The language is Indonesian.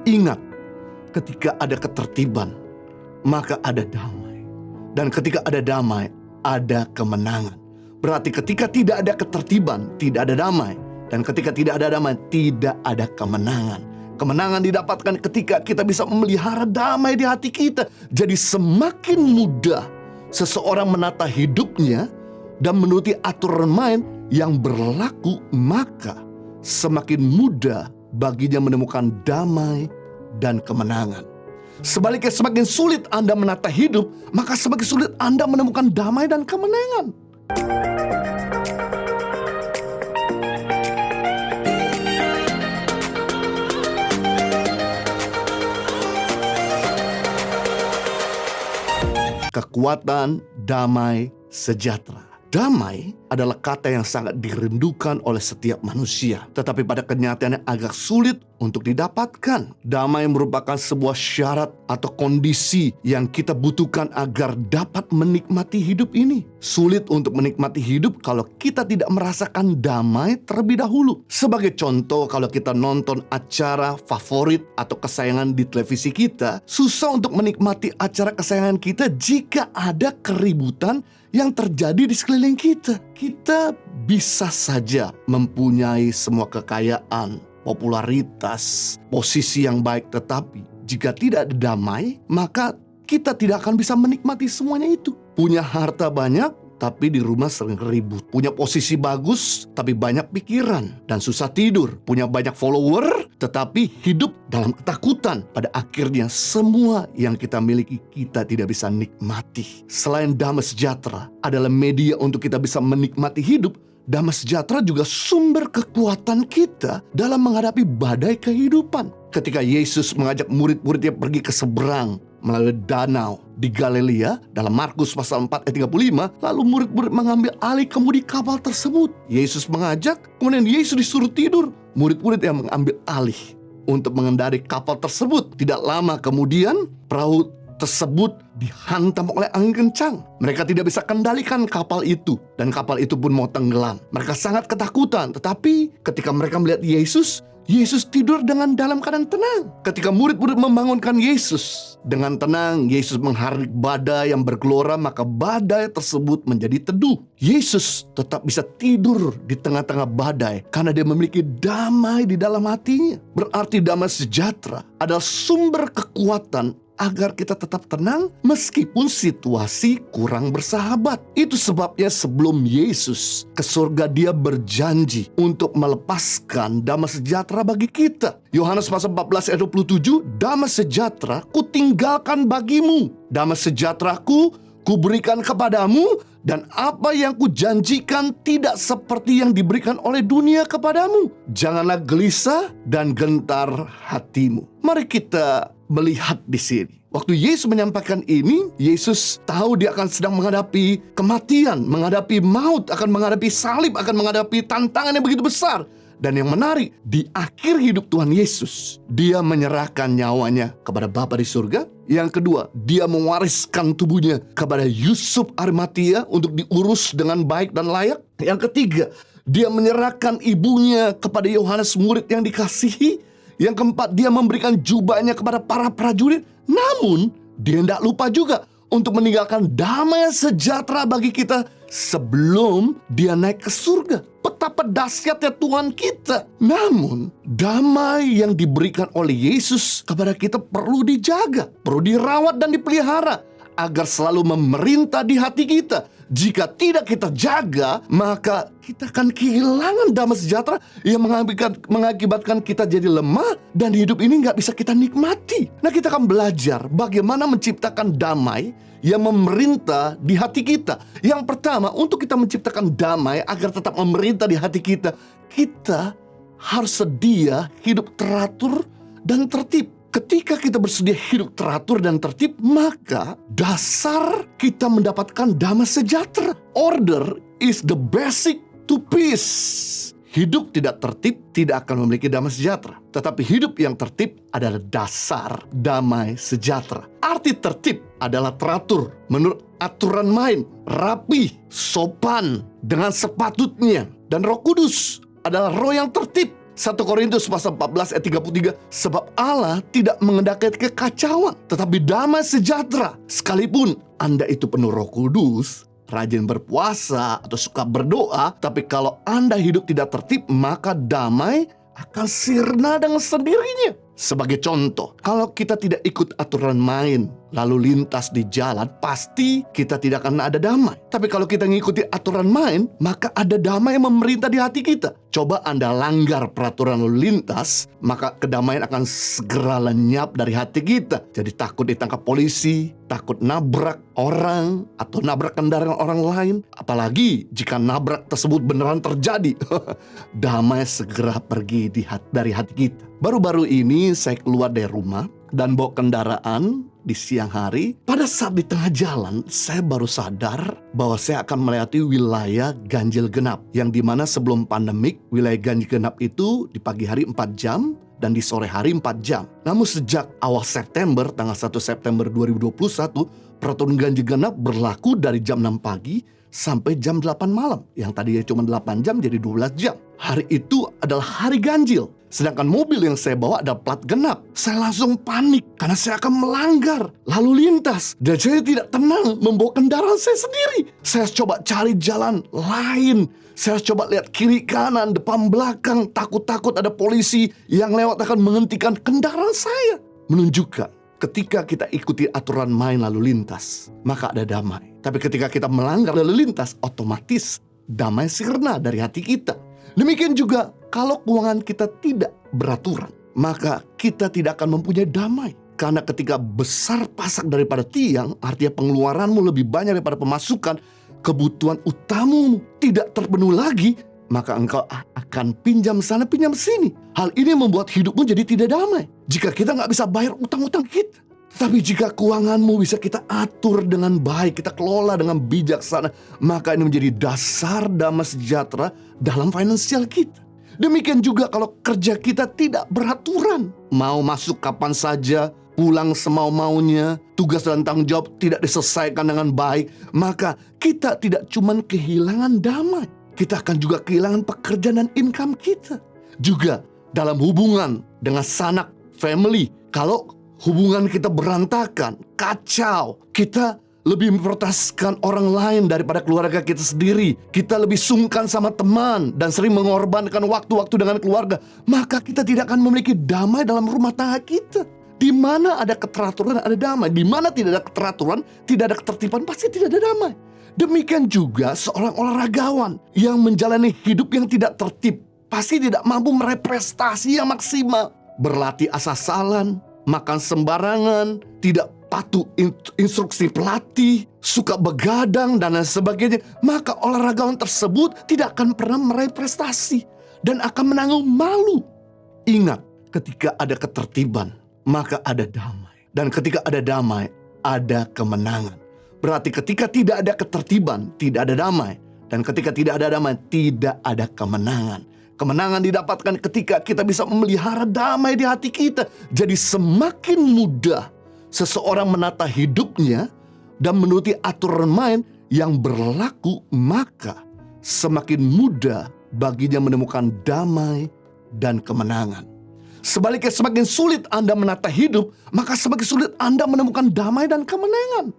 Ingat, ketika ada ketertiban, maka ada damai. Dan ketika ada damai, ada kemenangan. Berarti ketika tidak ada ketertiban, tidak ada damai. Dan ketika tidak ada damai, tidak ada kemenangan. Kemenangan didapatkan ketika kita bisa memelihara damai di hati kita. Jadi semakin mudah seseorang menata hidupnya dan menuruti aturan main yang berlaku, maka semakin mudah baginya menemukan damai dan kemenangan. Sebaliknya, semakin sulit Anda menata hidup, maka semakin sulit Anda menemukan damai dan kemenangan. Kekuatan damai sejahtera. Damai adalah kata yang sangat dirindukan oleh setiap manusia, tetapi pada kenyataannya agak sulit untuk didapatkan. Damai merupakan sebuah syarat atau kondisi yang kita butuhkan agar dapat menikmati hidup ini. Sulit untuk menikmati hidup kalau kita tidak merasakan damai terlebih dahulu. Sebagai contoh, kalau kita nonton acara favorit atau kesayangan di televisi kita, susah untuk menikmati acara kesayangan kita jika ada keributan yang terjadi di sekeliling kita. Kita bisa saja mempunyai semua kekayaan, popularitas, posisi yang baik, tetapi jika tidak ada damai, maka kita tidak akan bisa menikmati semuanya itu. Punya harta banyak, tapi di rumah sering ribut. Punya posisi bagus, tapi banyak pikiran dan susah tidur. Punya banyak follower, tetapi hidup dalam ketakutan. Pada akhirnya semua yang kita miliki kita tidak bisa nikmati. Selain damai sejahtera adalah media untuk kita bisa menikmati hidup, damai sejahtera juga sumber kekuatan kita dalam menghadapi badai kehidupan. Ketika Yesus mengajak murid-muridnya pergi ke seberang melalui danau di Galilea, dalam Markus pasal 4 ayat 35, lalu murid-murid mengambil alih kemudi kapal tersebut. Yesus mengajak, kemudian Yesus disuruh tidur. Murid-murid yang mengambil alih untuk mengendari kapal tersebut. Tidak lama kemudian, perahu tersebut dihantam oleh angin kencang. Mereka tidak bisa kendalikan kapal itu, dan kapal itu pun mau tenggelam. Mereka sangat ketakutan, tetapi ketika mereka melihat Yesus, Yesus tidur dengan dalam keadaan tenang. Ketika murid-murid membangunkan Yesus dengan tenang, Yesus menghardik badai yang bergelora, maka badai tersebut menjadi teduh. Yesus tetap bisa tidur di tengah-tengah badai karena dia memiliki damai di dalam hatinya. Berarti damai sejahtera adalah sumber kekuatan agar kita tetap tenang meskipun situasi kurang bersahabat. Itu sebabnya sebelum Yesus ke surga, dia berjanji untuk melepaskan damai sejahtera bagi kita. Yohanes pasal 14 ayat 27, damai sejahtera kutinggalkan bagimu, damai sejahteraku kuberikan kepadamu, dan apa yang kujanjikan tidak seperti yang diberikan oleh dunia kepadamu. Janganlah gelisah dan gentar hatimu. Mari kita melihat di sini. Waktu Yesus menyampaikan ini, Yesus tahu dia akan sedang menghadapi kematian, menghadapi maut, akan menghadapi salib, akan menghadapi tantangan yang begitu besar. Dan yang menarik, di akhir hidup Tuhan Yesus, dia menyerahkan nyawanya kepada Bapa di surga. Yang kedua, dia mewariskan tubuhnya kepada Yusuf Arimatia untuk diurus dengan baik dan layak. Yang ketiga, dia menyerahkan ibunya kepada Yohanes murid yang dikasihi. Yang keempat, dia memberikan jubahnya kepada para prajurit. Namun, dia tidak lupa juga untuk meninggalkan damai sejahtera bagi kita sebelum dia naik ke surga. Betapa dahsyatnya Tuhan kita. Namun, damai yang diberikan oleh Yesus kepada kita perlu dijaga, perlu dirawat dan dipelihara agar selalu memerintah di hati kita. Jika tidak kita jaga, maka kita akan kehilangan damai sejahtera yang mengakibatkan kita jadi lemah dan hidup ini nggak bisa kita nikmati. Nah, kita akan belajar bagaimana menciptakan damai yang memerintah di hati kita. Yang pertama, untuk kita menciptakan damai agar tetap memerintah di hati kita, kita harus sedia hidup teratur dan tertib. Ketika kita bersedia hidup teratur dan tertib, maka dasar kita mendapatkan damai sejahtera. Order is the basic to peace. Hidup tidak tertib tidak akan memiliki damai sejahtera. Tetapi hidup yang tertib adalah dasar damai sejahtera. Arti tertib adalah teratur menurut aturan main, rapi, sopan, dengan sepatutnya. Dan Roh Kudus adalah roh yang tertib. 1 Korintus pasal 14 ayat 33, sebab Allah tidak mengendaki kekacauan, tetapi damai sejahtera. Sekalipun Anda itu penuh Roh Kudus, rajin berpuasa atau suka berdoa, tapi kalau Anda hidup tidak tertib, maka damai akan sirna dengan sendirinya. Sebagai contoh, kalau kita tidak ikut aturan main, lalu lintas di jalan, pasti kita tidak akan ada damai. Tapi kalau kita mengikuti aturan main, maka ada damai yang memerintah di hati kita. Coba Anda langgar peraturan lalu lintas, maka kedamaian akan segera lenyap dari hati kita. Jadi takut ditangkap polisi, takut nabrak orang, atau nabrak kendaraan orang lain. Apalagi jika nabrak tersebut beneran terjadi. Damai segera pergi dari hati kita. Baru-baru ini saya keluar dari rumah dan bawa kendaraan di siang hari. Pada saat di tengah jalan, saya baru sadar bahwa saya akan melewati wilayah ganjil genap. Yang dimana sebelum pandemik, wilayah ganjil genap itu di pagi hari 4 jam dan di sore hari 4 jam. Namun sejak awal September, tanggal 1 September 2021, peraturan ganjil genap berlaku dari jam 6 pagi sampai jam 8 malam. Yang tadinya cuma 8 jam jadi 12 jam. Hari itu adalah hari ganjil. Sedangkan mobil yang saya bawa ada plat genap. Saya langsung panik karena saya akan melanggar lalu lintas. Dan saya tidak tenang membawa kendaraan saya sendiri. Saya coba cari jalan lain. Saya coba lihat kiri kanan, depan belakang. Takut-takut ada polisi yang lewat akan menghentikan kendaraan saya. Menunjukkan ketika kita ikuti aturan main lalu lintas, maka ada damai. Tapi ketika kita melanggar lalu lintas, otomatis damai sirna dari hati kita. Demikian juga kalau keuangan kita tidak beraturan, maka kita tidak akan mempunyai damai. Karena ketika besar pasak daripada tiang, artinya pengeluaranmu lebih banyak daripada pemasukan, kebutuhan utamamu tidak terpenuhi lagi, maka engkau akan pinjam sana pinjam sini. Hal ini membuat hidupmu jadi tidak damai. Jika kita nggak bisa bayar utang-utang kita. Tapi jika keuanganmu bisa kita atur dengan baik, kita kelola dengan bijaksana, maka ini menjadi dasar damai sejahtera dalam finansial kita. Demikian juga kalau kerja kita tidak beraturan. Mau masuk kapan saja, pulang semau-maunya, tugas dan tanggung jawab tidak diselesaikan dengan baik, maka kita tidak cuma kehilangan damai, kita akan juga kehilangan pekerjaan dan income kita. Juga dalam hubungan dengan sanak, family, kalau hubungan kita berantakan, kacau, kita lebih memprioritaskan orang lain daripada keluarga kita sendiri. Kita lebih sungkan sama teman dan sering mengorbankan waktu-waktu dengan keluarga. Maka kita tidak akan memiliki damai dalam rumah tangga kita. Di mana ada keteraturan ada damai. Di mana tidak ada keteraturan, tidak ada ketertiban, pasti tidak ada damai. Demikian juga seorang olahragawan yang menjalani hidup yang tidak tertib, pasti tidak mampu meraih prestasi yang maksimal. Berlatih asal-asalan, makan sembarangan, tidak patuh instruksi pelatih, suka begadang dan lain sebagainya, maka olahragawan tersebut tidak akan pernah meraih prestasi dan akan menanggung malu. Ingat, ketika ada ketertiban, maka ada damai. Dan ketika ada damai, ada kemenangan. Berarti ketika tidak ada ketertiban, tidak ada damai. Dan ketika tidak ada damai, tidak ada kemenangan. Kemenangan didapatkan ketika kita bisa memelihara damai di hati kita. Jadi semakin mudah seseorang menata hidupnya dan menuruti aturan main yang berlaku, maka semakin mudah baginya menemukan damai dan kemenangan. Sebaliknya, semakin sulit Anda menata hidup, maka semakin sulit Anda menemukan damai dan kemenangan.